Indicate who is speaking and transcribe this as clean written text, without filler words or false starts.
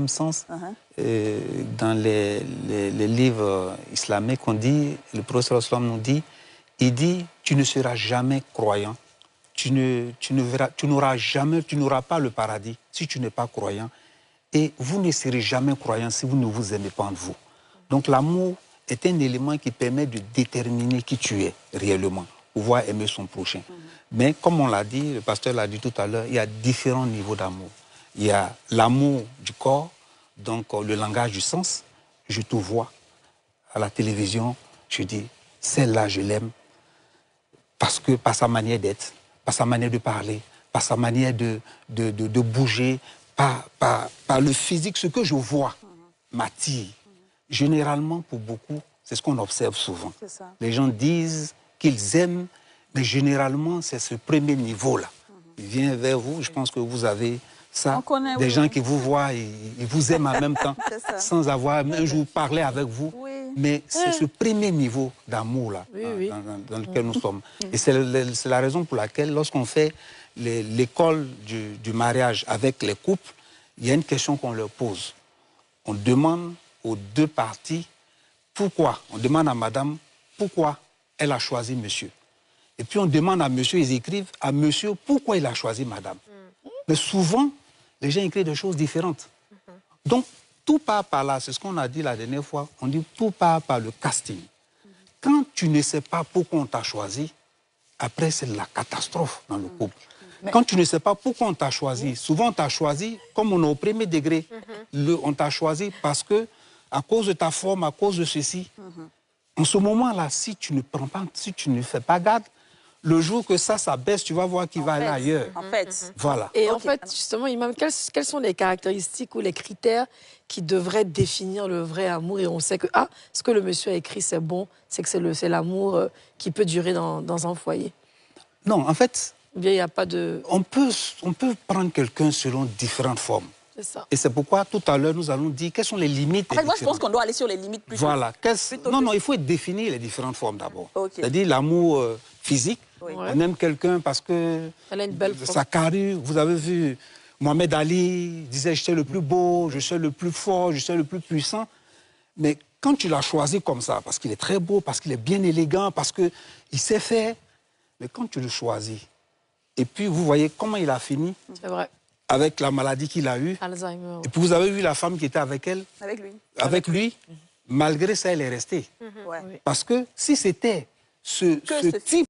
Speaker 1: même sens, dans les livres islamiques, on dit, le prophète nous dit, il dit, tu ne seras jamais croyant, tu n'auras pas le paradis si tu n'es pas croyant, et vous ne serez jamais croyant si vous ne vous aimez pas entre vous. Donc l'amour est un élément qui permet de déterminer qui tu es réellement, pouvoir aimer son prochain. Mais comme on l'a dit, le pasteur l'a dit tout à l'heure, il y a différents niveaux d'amour. Il y a l'amour du corps, donc le langage du sens. Je te vois à la télévision, je dis, celle-là, je l'aime, parce que par sa manière d'être, par sa manière de parler, par sa manière de bouger, par le physique, ce que je vois m'attire. Généralement, pour beaucoup, c'est ce qu'on observe souvent. Les gens disent qu'ils aiment, mais généralement, c'est ce premier niveau-là. Il vient vers vous, je pense que vous avez ça, des gens qui vous voient, ils vous aiment en même temps, sans avoir un jour parlé avec vous. Mais c'est ce premier niveau d'amour-là dans lequel nous sommes. Et c'est la raison pour laquelle, lorsqu'on fait l'école du mariage avec les couples, il y a une question qu'on leur pose. On demande aux deux parties pourquoi. On demande à madame pourquoi elle a choisi monsieur. Et puis on demande à monsieur, ils écrivent à monsieur pourquoi il a choisi madame. Mais souvent, les gens écrivent des choses différentes. Donc, tout part par là, c'est ce qu'on a dit la dernière fois, on dit tout part par le casting. Quand tu ne sais pas pourquoi on t'a choisi, après c'est la catastrophe dans le couple. Quand tu ne sais pas pourquoi on t'a choisi, souvent on t'a choisi, comme on est au premier degré, on t'a choisi parce que, à cause de ta forme, à cause de ceci, en ce moment-là, si tu ne prends pas, si tu ne fais pas garde, le jour que ça baisse, tu vas voir qu'il va aller ailleurs.
Speaker 2: En fait.
Speaker 1: Voilà.
Speaker 3: Et en fait, justement, Imam, quelles sont les caractéristiques ou les critères qui devraient définir le vrai amour? Et on sait que, ce que le monsieur a écrit, c'est bon, c'est que c'est l'amour qui peut durer dans un foyer.
Speaker 1: Non, en fait,
Speaker 3: bien, il n'y a pas de...
Speaker 1: On peut prendre quelqu'un selon différentes formes.
Speaker 3: C'est ça.
Speaker 1: Et c'est pourquoi, tout à l'heure, nous allons dire quelles sont les limites.
Speaker 2: En fait, moi, je pense qu'on doit aller sur les limites plutôt.
Speaker 1: Voilà. Non, il faut définir les différentes formes d'abord. C'est-à-dire l'amour physique. On aime quelqu'un parce que
Speaker 3: elle a une belle
Speaker 1: sa carrure. Vous avez vu, Mohamed Ali disait « Je suis le plus beau, je suis le plus fort, je suis le plus puissant ». Mais quand tu l'as choisi comme ça, parce qu'il est très beau, parce qu'il est bien élégant, parce qu'il sait faire, mais quand tu le choisis, et puis vous voyez comment il a fini.
Speaker 3: C'est vrai.
Speaker 1: Avec la maladie qu'il a eue.
Speaker 3: Alzheimer.
Speaker 1: Et puis vous avez vu la femme qui était avec elle. Avec lui. Malgré ça, elle est restée. Parce que si c'était ce type